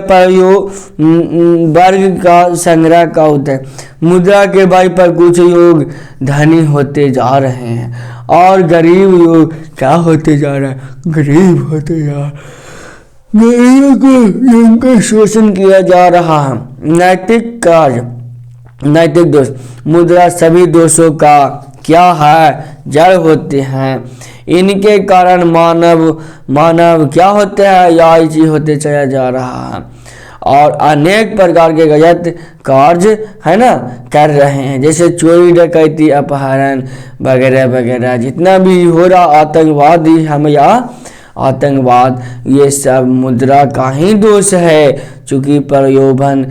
[SPEAKER 1] वर्ग का संग्रह का उदय, मुद्रा के बल पर कुछ लोग धनी होते जा रहे हैं और गरीब लोग क्या होते जा रहे हैं, गरीब होते जा रहे हैं, गरीबों को इनका शोषण किया जा रहा है। नैतिक कार्य, नैतिक दोष, मुद्रा सभी दोषों का क्या है, जड़ होते हैं। इनके कारण मानव क्या होते हैं, लालची होते चला जा रहा है और अनेक प्रकार के गलत कार्य, है ना, कर रहे हैं, जैसे चोरी डकैती अपहरण वगैरह वगैरह जितना भी हो रहा, आतंकवादी हम या आतंकवाद, ये सब मुद्रा का ही दोष है, चूंकि प्रलोभन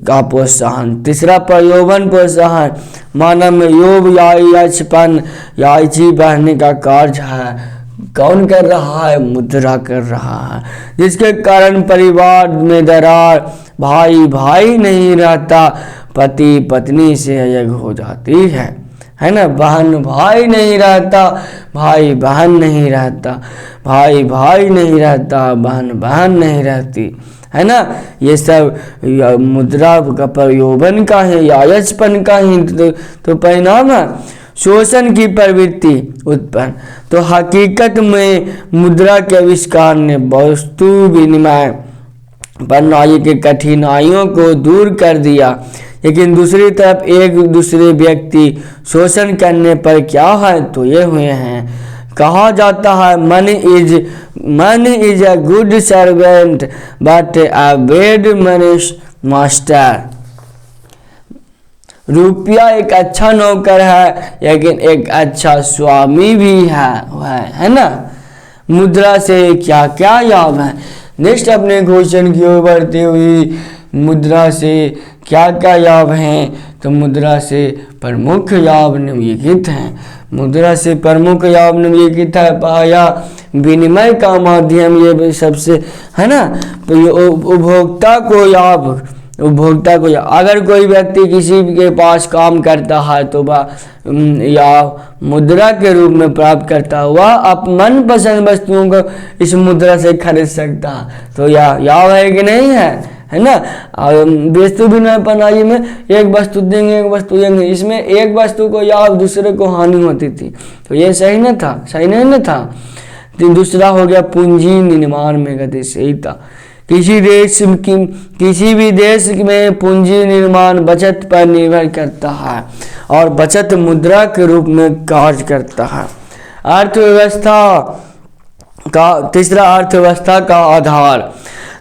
[SPEAKER 1] का प्रोत्साहन। तीसरा प्रलोभन प्रोत्साहन, मानव में लोभ लालचपन लालची बढ़ने का कार्य है। कौन कर रहा है, मुद्रा कर रहा है, जिसके कारण परिवार में दरार, भाई भाई नहीं रहता, पति पत्नी से अलग हो जाती है ना। बहन भाई नहीं रहता, भाई बहन नहीं रहता, भाई भाई नहीं रहता, बहन बहन नहीं रहती, है ना। ये सब मुद्रा का प्रलोभन का है, लालचपन का ही तो परिणाम है। शोषण की प्रवृत्ति उत्पन्न, तो हकीकत में मुद्रा के आविष्कार ने वस्तु विनिमय प्रणाली की कठिनाइयों को दूर कर दिया, लेकिन दूसरी तरफ एक दूसरे व्यक्ति शोषण करने पर क्या है, तो ये हुए हैं। कहा जाता है money is a good servant but a bad money master. रुपया एक अच्छा नौकर है लेकिन एक अच्छा स्वामी भी है ना। मुद्रा से क्या क्या लाभ है। नेक्स्ट अपने क्वेश्चन की ओर बढ़ते हुए, मुद्रा से क्या क्या लाभ हैं, तो मुद्रा से प्रमुख लाभ निम्नलिखित हैं। मुद्रा से प्रमुख लाभ निम्नलिखित है। पहला विनिमय का माध्यम, ये सबसे, है ना। उपभोक्ता को लाभ, अगर कोई व्यक्ति किसी के पास काम करता है तो वह या मुद्रा के रूप में प्राप्त करता हुआ आप मनपसंद वस्तुओं को इस मुद्रा से खरीद सकता है, तो यह लाभ है कि नहीं है ना। वस्तु विनिमय प्रणाली में एक वस्तु देंगे एक वस्तु देंगे, इसमें एक वस्तु को लाभ दूसरे को हानि होती थी, तो ये सही न था, सही नहीं था। तो दूसरा हो गया पूंजी निर्माण में गतिशीलता। किसी भी देश में पूंजी निर्माण बचत पर निर्भर करता है और बचत मुद्रा के रूप में कार्य करता है। अर्थव्यवस्था का, तीसरा अर्थव्यवस्था का आधार,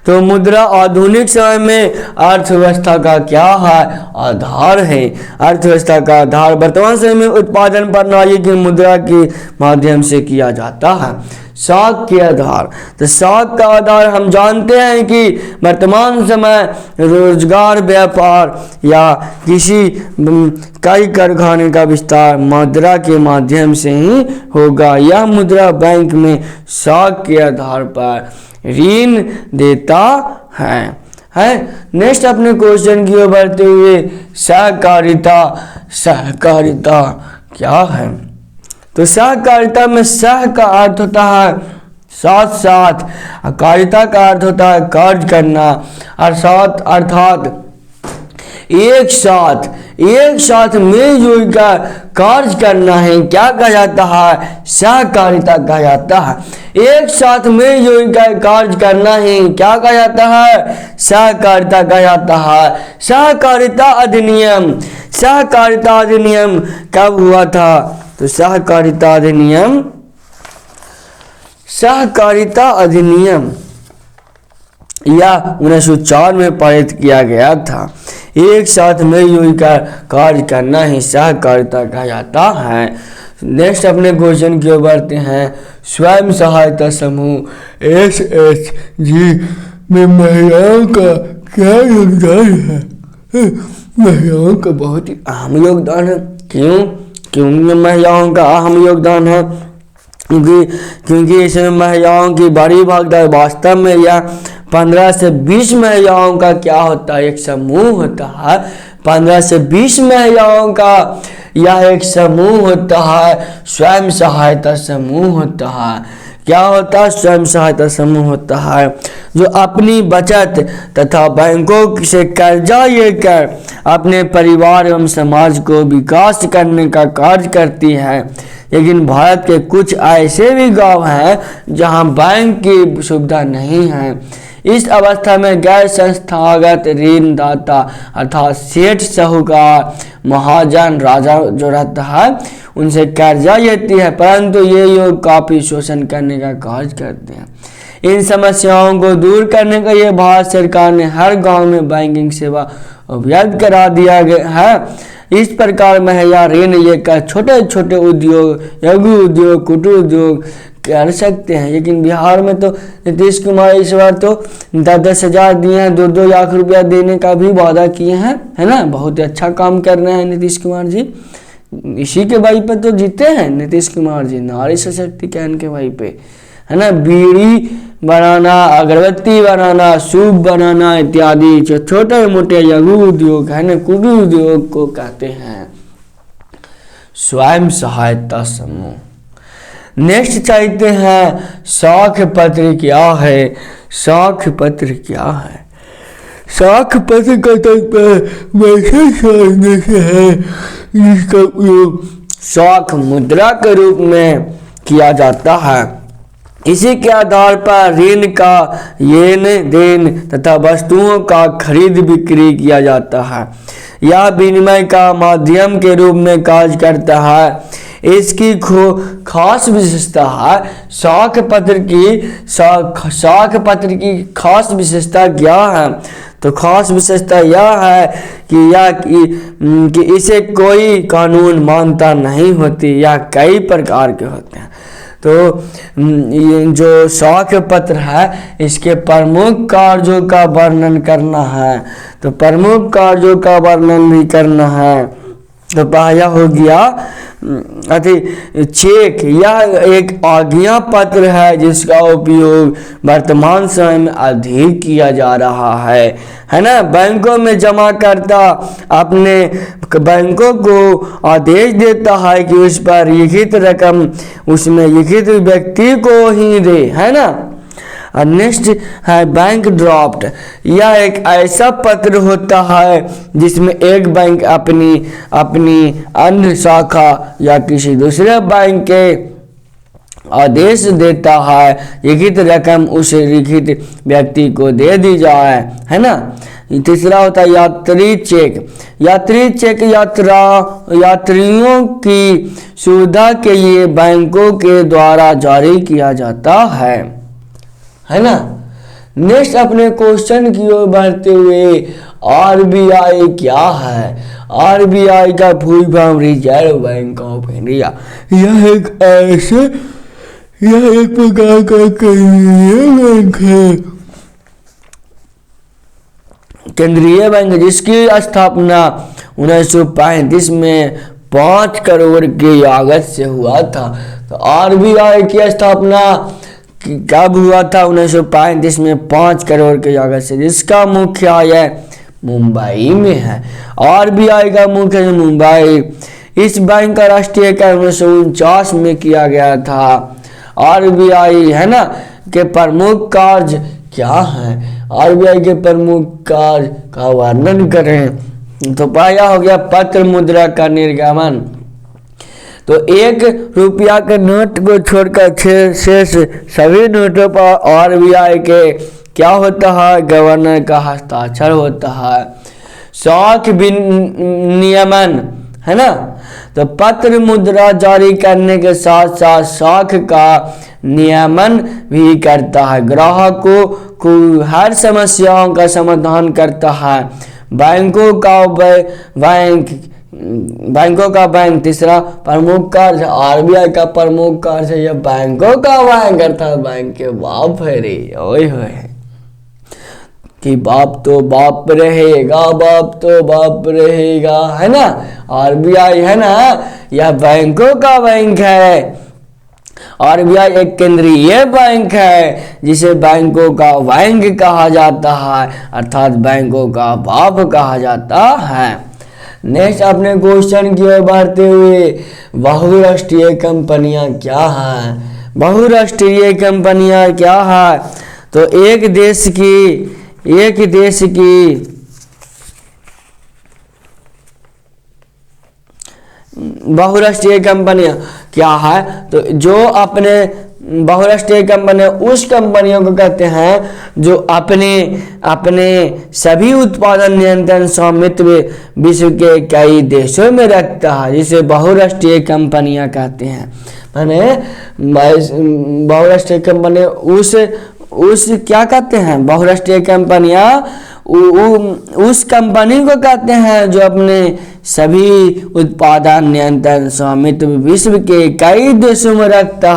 [SPEAKER 1] तो मुद्रा आधुनिक समय में अर्थव्यवस्था का क्या है, आधार है। अर्थव्यवस्था का आधार वर्तमान समय में उत्पादन प्रणाली की मुद्रा के माध्यम से किया जाता है। साख के आधार, तो साख का आधार हम जानते हैं कि वर्तमान समय रोजगार, व्यापार या किसी कई कारखाने का विस्तार मुद्रा के माध्यम से ही होगा। यह मुद्रा बैंक में साख के आधार पर ऋण देता है। नेक्स्ट अपने क्वेश्चन की ओर बढ़ते हुए, सहकारिता क्या है, तो सहकारिता में सह का अर्थ होता है साथ साथ, कारिता का अर्थ होता है कार्य करना, अर्थात एक साथ एक साथ मिलजुल कर कार्य करना है क्या कहा जाता है? सहकारिता कहा जाता है। एक साथ मिलजुल कर कार्य करना है क्या कहा जाता है? सहकारिता कहा जाता है। सहकारिता अधिनियम कब हुआ था? तो सहकारिता अधिनियम या 1904 में पारित किया गया था। एक साथ मिलजुल कर कार्य करना ही सहकारिता कहा जाता है। नेक्स्ट अपने क्वेश्चन की ओर बढ़ते हैं। स्वयं सहायता समूह SHG में महिलाओं का क्या योगदान है? महिलाओं का बहुत ही अहम योगदान है। क्यों महिलाओं का अहम योगदान है? क्योंकि इसमें महिलाओं की बड़ी भागीदारी वास्तव में यह 15 से 20 महिलाओं का क्या होता है? एक समूह होता है। 15 से 20 महिलाओं का यह एक समूह होता है, स्वयं सहायता समूह होता है। क्या होता है? स्वयं सहायता समूह होता है, जो अपनी बचत तथा बैंकों से कर्जा लेकर अपने परिवार एवं समाज को विकास करने का कार्य करती है। लेकिन भारत के कुछ ऐसे भी गांव हैं जहां बैंक की सुविधा नहीं है। इस अवस्था में गैर संस्थागत ऋणदाता अर्थात सेठ, साहूकार, महाजन, राजा जो रहता है उनसे कर्जा लेती है, परंतु ये लोग काफी शोषण करने का कार्य करते हैं। इन समस्याओं को दूर करने के लिए भारत सरकार ने हर गांव में बैंकिंग सेवा उपलब्ध करा दिया गया है। इस प्रकार महिला ऋण लेकर छोटे छोटे उद्योग, लघु उद्योग, कुटीर उद्योग कर सकते हैं। लेकिन बिहार में तो नीतीश कुमार इस बार तो 10-10 हज़ार दिए हैं, 2-2 लाख रुपया देने का भी वादा किए हैं, है ना। बहुत अच्छा काम कर रहे हैं नीतीश कुमार जी। इसी के भाई पे तो जीते हैं नीतीश कुमार जी, नारी सशक्तिकरण के भाई पे, है ना। बीड़ी बनाना, अगरबत्ती बनाना, सूप बनाना इत्यादि जो छोटे मोटे लघु उद्योग है ना, कुटीर उद्योग को कहते हैं स्वयं सहायता समूह। नेक्स्ट चाहते हैं साख पत्र क्या है? साख पत्र क्या है? साख पत्र का तात्पर्य वैसे साधने से है जिसका उपयोग साख मुद्रा के रूप में किया जाता है। इसी के आधार पर ऋण का लेन देन तथा वस्तुओं का खरीद बिक्री किया जाता है। यह विनिमय का माध्यम के रूप में कार्य करता है। इसकी खास विशेषता है साख पत्र की खास विशेषता क्या है? तो खास विशेषता यह है कि इसे कोई कानून मान्यता नहीं होती, यह कई प्रकार के होते हैं। तो ये जो साख पत्र है इसके प्रमुख कार्यों का वर्णन करना है। तो प्रमुख कार्यों का वर्णन भी करना है। तो पहला हो गया चेक। यह एक आज्ञा पत्र है जिसका उपयोग वर्तमान समय में अधिक किया जा रहा है ना। बैंकों में जमा करता अपने बैंकों को आदेश देता है कि उस पर लिखित रकम उसमें लिखित व्यक्ति को ही दे, है ना। नेक्स्ट है बैंक ड्राफ्ट। यह एक ऐसा पत्र होता है जिसमें एक बैंक अपनी अन्य शाखा या किसी दूसरे बैंक के आदेश देता है, लिखित रकम उस लिखित व्यक्ति को दे दी जाए, है ना। तीसरा होता है यात्री चेक। यात्री चेक यात्रियों की सुविधा के लिए बैंकों के द्वारा जारी किया जाता है ना। नेक्स्ट अपने क्वेश्चन की ओर बढ़ते हुए RBI क्या है? RBI का full form reserve bank of India. यह एक प्रकार का केंद्रीय बैंक है। केंद्रीय बैंक जिसकी स्थापना 1935 में 5 करोड़ की लागत से हुआ था। तो RBI की स्थापना कब हुआ था? 1935 में 5 करोड़ की लागत से, जिसका मुख्यालय मुंबई में है। RBI का मुख्यालय मुंबई। इस बैंक का राष्ट्रीयकरण 1949 में किया गया था। RBI है ना के प्रमुख कार्य क्या है? RBI के प्रमुख कार्य का वर्णन करें तो पहला हो गया पत्र मुद्रा का निर्गमन। तो 1 रुपया के नोट को छोड़कर शेष सभी नोटों पर आरबीआई के क्या होता है, गवर्नर का हस्ताक्षर होता है। साख विनियमन है ना, तो पत्र मुद्रा जारी करने के साथ साथ साख का नियमन भी करता है, ग्राहकों को हर समस्याओं का समाधान करता है। बैंकों का बैंक तीसरा प्रमुख कार्य, आरबीआई का प्रमुख कार्य है यह बैंकों का बैंक, अर्थात बैंक के बाप है रे, ओए होए कि बाप तो बाप रहेगा, बाप तो बाप रहेगा, है ना। आरबीआई है ना, यह बैंकों का बैंक है। आरबीआई एक केंद्रीय बैंक है जिसे बैंकों का बैंक कहा जाता है, अर्थात बैंकों का बाप कहा जाता है। नेक्स्ट अपने क्वेश्चन की ओर बढ़ते हुए, बहुराष्ट्रीय कंपनियां क्या हैं? बहुराष्ट्रीय कंपनियां क्या है? तो एक देश की बहुराष्ट्रीय कंपनियां क्या है? तो जो अपने बहुराष्ट्रीय कंपनियां उस कंपनियों को कहते हैं जो अपने सभी उत्पादन नियंत्रण स्वामित्व विश्व के कई देशों में रखता है, जिसे बहुराष्ट्रीय कंपनियां कहते हैं। माने बहुराष्ट्रीय कंपनी उस क्या कहते हैं, बहुराष्ट्रीय कंपनियां उस कंपनी को कहते हैं जो अपने सभी उत्पादन नियंत्रण स्वामित्व विश्व के कई देशों में रखता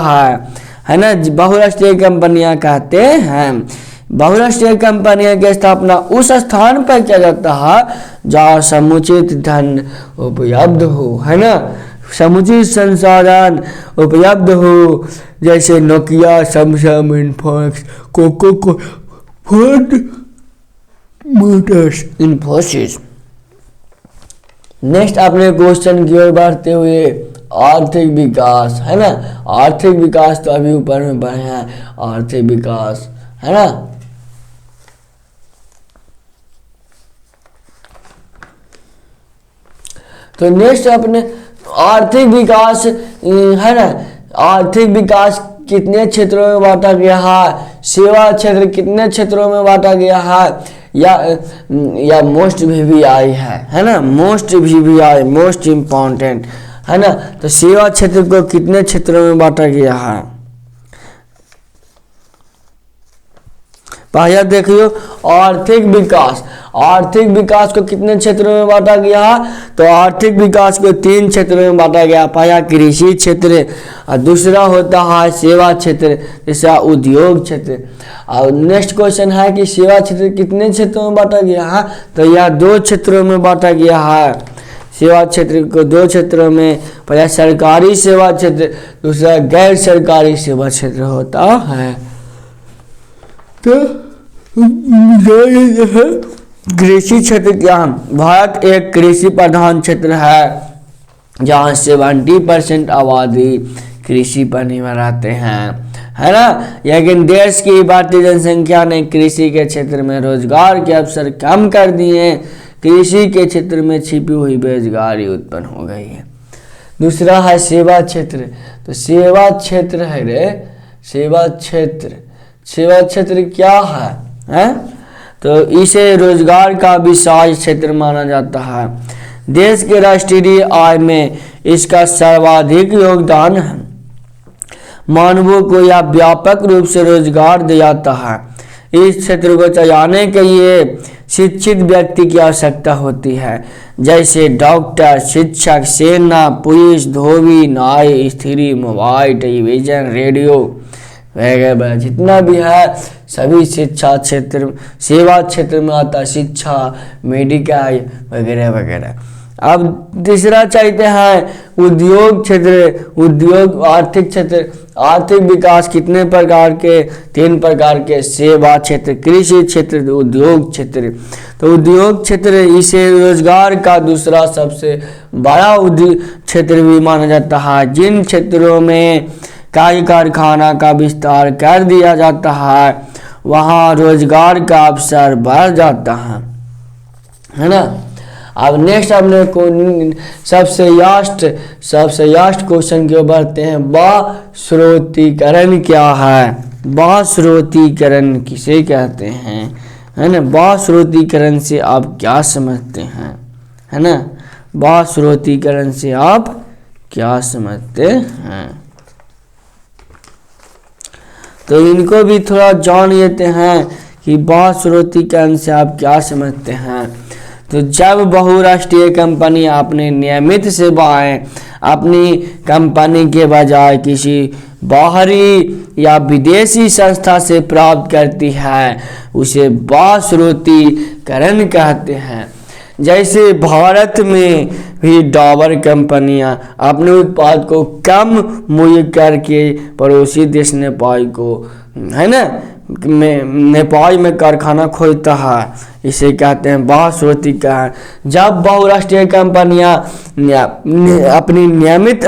[SPEAKER 1] है ना, बहुराष्ट्रीय कंपनियां कहते हैं। बहुराष्ट्रीय कंपनियों की स्थापना उस स्थान पर किया जाता है जहाँ समुचित धन उपलब्ध हो, है ना, समुचित संसाधन उपलब्ध हो, जैसे नोकिया, सैमसंग, इन्फोसिस, कोको, फोर्ड मोटर्स, इन्फोसिस। नेक्स्ट अपने क्वेश्चन की ओर बढ़ते हुए, आर्थिक विकास है ना, आर्थिक विकास तो अभी ऊपर में पढ़े हैं, आर्थिक विकास है ना। तो नेक्स्ट अपने आर्थिक विकास है ना, आर्थिक विकास कितने क्षेत्रों में बांटा गया है? सेवा क्षेत्र कितने क्षेत्रों में बांटा गया है? या मोस्ट वीवीआई है ना, मोस्ट वीवीआई, मोस्ट इम्पॉर्टेंट है ना। तो सेवा क्षेत्र को कितने क्षेत्रों में बांटा गया है? पहले देखियो आर्थिक विकास, आर्थिक विकास को कितने क्षेत्रों में बांटा गया है? तो आर्थिक विकास को 3 क्षेत्रों में बांटा गया। पहला कृषि क्षेत्र, और दूसरा होता है सेवा क्षेत्र, तीसरा उद्योग क्षेत्र। और नेक्स्ट क्वेश्चन है कि सेवा क्षेत्र कितने क्षेत्रों में बांटा गया है? तो यह 2 क्षेत्रों में बांटा गया है। सेवा क्षेत्र को 2 क्षेत्रों में, पहला सरकारी सेवा क्षेत्र, दूसरा गैर सरकारी सेवा क्षेत्र होता है। तो कृषि क्षेत्र क्या है? भारत एक कृषि प्रधान क्षेत्र है जहाँ 70% आबादी कृषि पर निर्भर रहते हैं, है ना। लेकिन देश की बढ़ती जनसंख्या ने कृषि के क्षेत्र में रोजगार के अवसर कम कर दिए, कृषि के क्षेत्र में छिपी हुई बेरोजगारी उत्पन्न हो गई है। दूसरा है सेवा क्षेत्र। तो सेवा क्षेत्र है रे, सेवा क्षेत्र, सेवा क्षेत्र क्या है? तो इसे रोजगार का विशाल क्षेत्र माना जाता है। देश के राष्ट्रीय आय में इसका सर्वाधिक योगदान है। मानवों को यह व्यापक रूप से रोजगार दिया जाता है। इस क्षेत्र को चलाने के लिए शिक्षित व्यक्ति की आवश्यकता होती है, जैसे डॉक्टर, शिक्षक, सेना, पुलिस, धोबी, नाई, स्त्री, मोबाइल, टेलीविजन, रेडियो वगैरह जितना भी है सभी शिक्षा क्षेत्र, सेवा क्षेत्र में आता है। शिक्षा, मेडिकल वगैरह वगैरह। अब तीसरा चाहते हैं उद्योग क्षेत्र, उद्योग आर्थिक क्षेत्र। आर्थिक विकास कितने प्रकार के? 3 प्रकार के, सेवा क्षेत्र, कृषि क्षेत्र, उद्योग क्षेत्र। तो उद्योग क्षेत्र इसे रोजगार का दूसरा सबसे बड़ा उद्योग क्षेत्र भी माना जाता है। जिन क्षेत्रों में कई कारखाना का विस्तार कर दिया जाता है वहाँ रोजगार का अवसर बढ़ जाता है ना। अब नेक्स्ट अपने को सबसे लास्ट क्वेश्चन की ओर बढ़ते हैं। बाष्रोतीकरण क्या है? बाष्रोतीकरण किसे कहते हैं, है ना? बाष्रोतीकरण से आप क्या समझते हैं, है ना? बाष्रोतीकरण से आप क्या समझते हैं? तो इनको भी थोड़ा जान लेते हैं कि बाष्रोतीकरण से आप क्या समझते हैं। तो जब बहुराष्ट्रीय कंपनी अपने नियमित सेवाएं अपनी कंपनी के बजाय किसी बाहरी या विदेशी संस्था से प्राप्त करती है, उसे बाष्रोतीकरण कहते हैं। जैसे भारत में भी डाबर कंपनियां अपने उत्पाद को कम मूल्य करके पड़ोसी देश नेपाल को, है ना, नेपाल में कारखाना खोलता है, इसे कहते हैं बाष्रोतीकरण। जब बहुराष्ट्रीय कंपनियां अपनी नियमित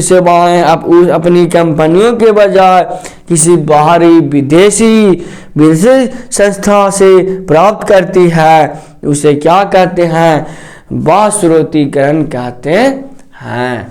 [SPEAKER 1] सेवाएं अपनी कंपनियों के बजाय किसी बाहरी विदेशी संस्था से प्राप्त करती है, उसे क्या कहते हैं? बाष्रोतीकरण कहते हैं।